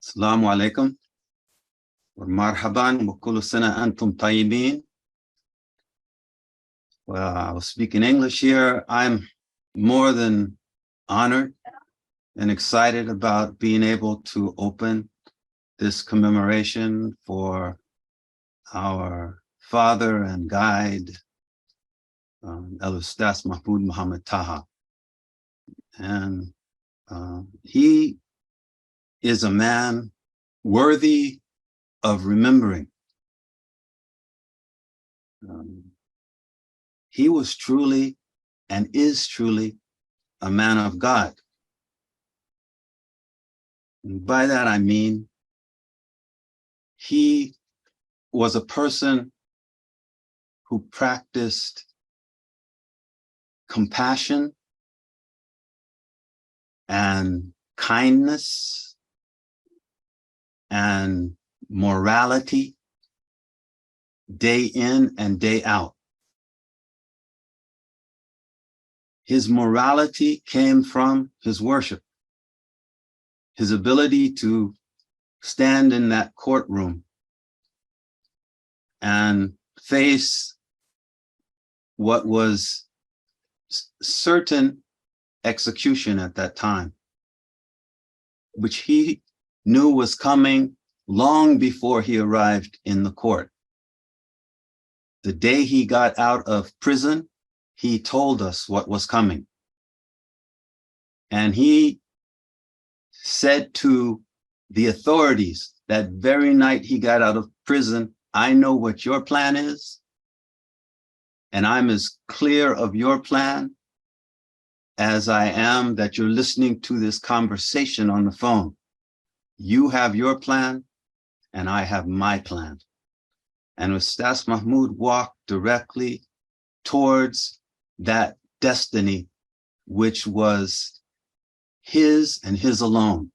السلام عليكم ومرحبا وكل سنة أنتم طيبين. Well, I will speak in English here. I'm more than honored and excited about being able to open this commemoration for our father and guide, الأستاذ محمود Muhammad Taha. And he is a man worthy of remembering. He was truly and is truly a man of God. And by that I mean he was a person who practiced compassion and kindness and morality day in and day out. His morality came from his worship, his ability to stand in that courtroom and face what was certain execution at that time, which he knew was coming long before he arrived in the court. The day he got out of prison, he told us what was coming. And he said to the authorities that very night he got out of prison, I know what your plan is, and I'm as clear of your plan as I am that you're listening to this conversation on the phone. You have your plan, and I have my plan. And Ustaz Mahmoud walked directly towards that destiny, which was his and his alone.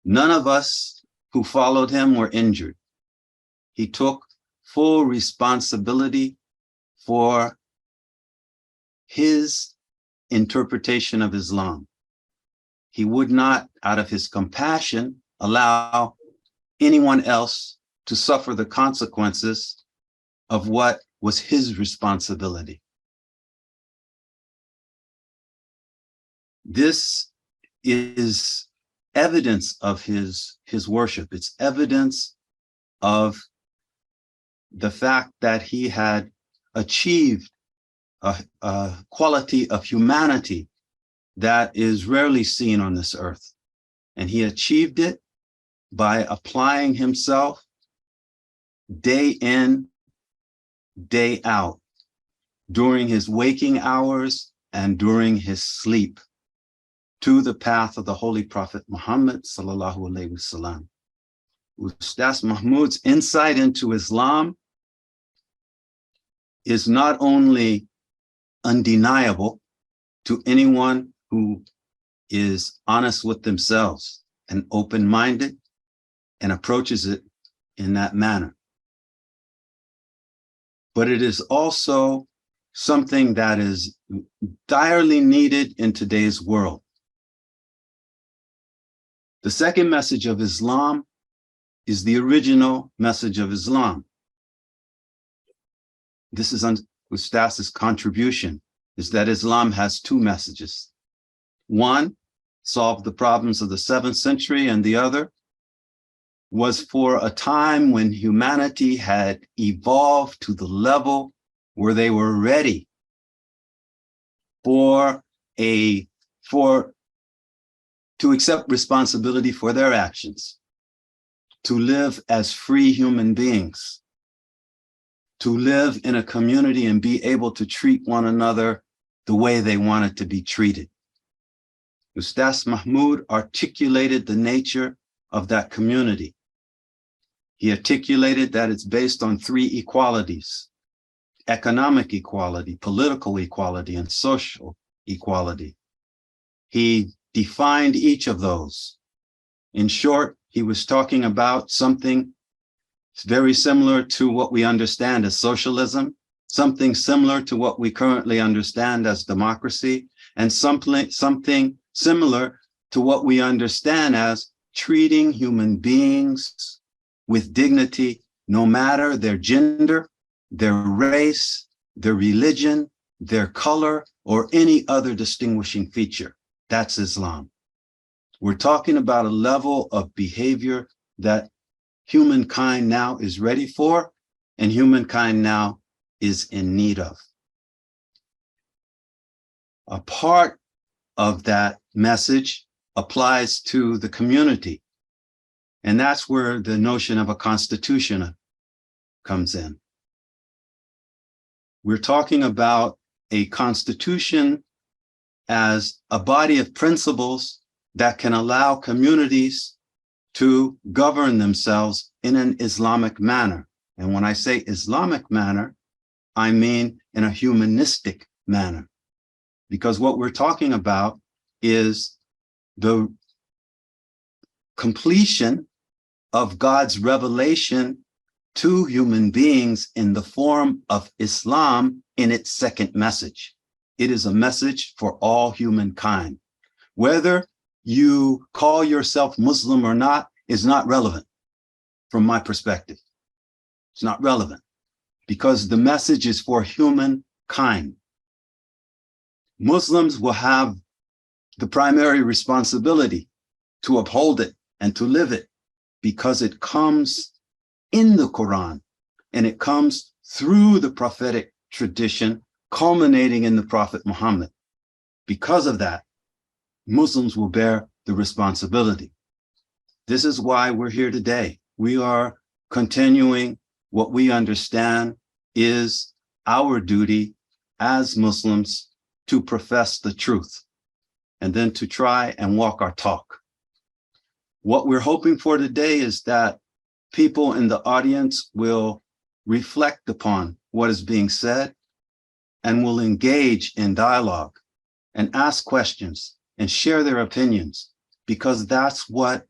None of us who followed him were injured. He took full responsibility for his interpretation of Islam. He would not, out of his compassion, allow anyone else to suffer the consequences of what was his responsibility. This is evidence of his worship. It's evidence of the fact that he had achieved a quality of humanity that is rarely seen on this earth. And he achieved it by applying himself day in, day out, during his waking hours and during his sleep, to the path of the Holy Prophet Muhammad sallallahu alaihi wasallam. Ustaz Mahmoud's insight into Islam is not only undeniable to anyone who is honest with themselves and open-minded and approaches it in that manner, but it is also something that is direly needed in today's world. The second message of Islam is the original message of Islam. This is Ustaz's contribution, is that Islam has two messages. One, solve the problems of the 7th century, and the other was for a time when humanity had evolved to the level where they were ready to accept responsibility for their actions, to live as free human beings, to live in a community and be able to treat one another the way they wanted to be treated. Ustaz Mahmoud articulated the nature of that community. He articulated that it's based on 3 equalities: economic equality, political equality, and social equality. He defined each of those. In short, he was talking about something very similar to what we understand as socialism, something similar to what we currently understand as democracy, and something similar to what we understand as treating human beings with dignity, no matter their gender, their race, their religion, their color, or any other distinguishing feature. That's Islam. We're talking about a level of behavior that humankind now is ready for, and humankind now is in need of. A part of that message applies to the community, and that's where the notion of a constitution comes in. We're talking about a constitution as a body of principles that can allow communities to govern themselves in an Islamic manner. And when I say Islamic manner, I mean in a humanistic manner, because what we're talking about is the completion of God's revelation to human beings in the form of Islam in its second message. It is a message for all humankind. Whether you call yourself Muslim or not is not relevant from my perspective. It's not relevant because the message is for humankind. Muslims will have the primary responsibility to uphold it and to live it because it comes in the Quran and it comes through the prophetic tradition culminating in the Prophet Muhammad. Because of that, Muslims will bear the responsibility. This is why we're here today. We are continuing what we understand is our duty as Muslims to profess the truth and then to try and walk our talk. What we're hoping for today is that people in the audience will reflect upon what is being said and will engage in dialogue and ask questions and share their opinions, because that's what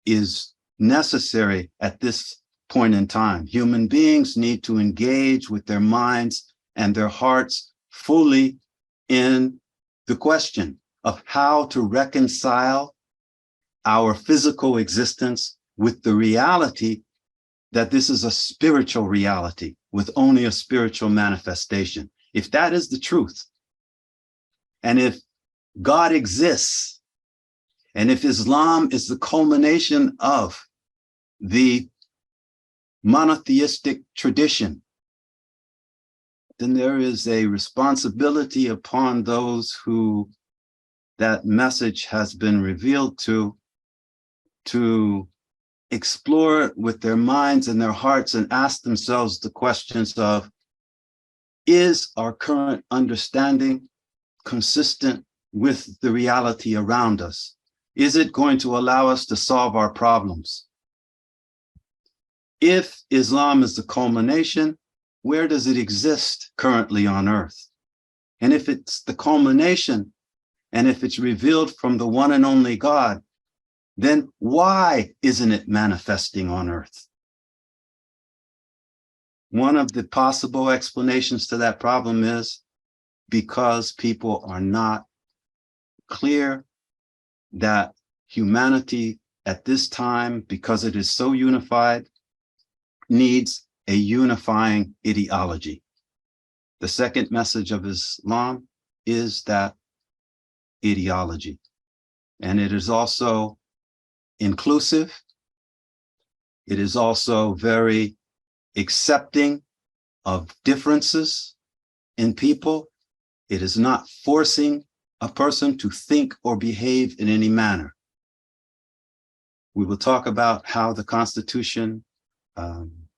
is necessary at this point in time. Human beings need to engage with their minds and their hearts fully in the question of how to reconcile our physical existence with the reality that this is a spiritual reality with only a spiritual manifestation. If that is the truth, and if God exists, and if Islam is the culmination of the monotheistic tradition, then there is a responsibility upon those who that message has been revealed to explore it with their minds and their hearts and ask themselves the questions of, is our current understanding consistent with the reality around us? Is it going to allow us to solve our problems? If Islam is the culmination, where does it exist currently on earth? And if it's the culmination, and if it's revealed from the one and only God, then why isn't it manifesting on earth? One of the possible explanations to that problem is because people are not clear that humanity at this time, because it is so unified, needs a unifying ideology. The second message of Islam is that ideology. And it is also inclusive. It is also very accepting of differences in people. It is not forcing a person to think or behave in any manner. We will talk about how the Constitution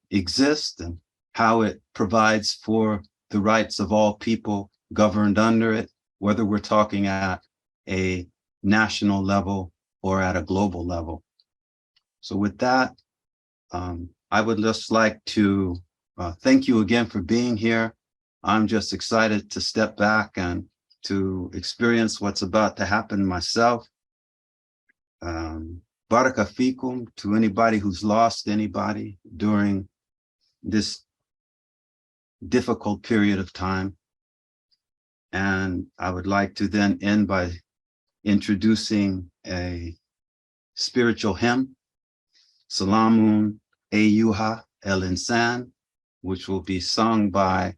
exists and how it provides for the rights of all people governed under it, whether we're talking at a national level or at a global level. So with that, I would just like to thank you again for being here. I'm just excited to step back and to experience what's about to happen myself. Baraka fikum to anybody who's lost anybody during this difficult period of time. And I would like to then end by introducing a spiritual hymn, Salamun Ayyuha El Insan, which will be sung by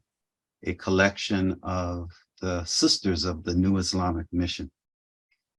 a collection of the sisters of the New Islamic Mission.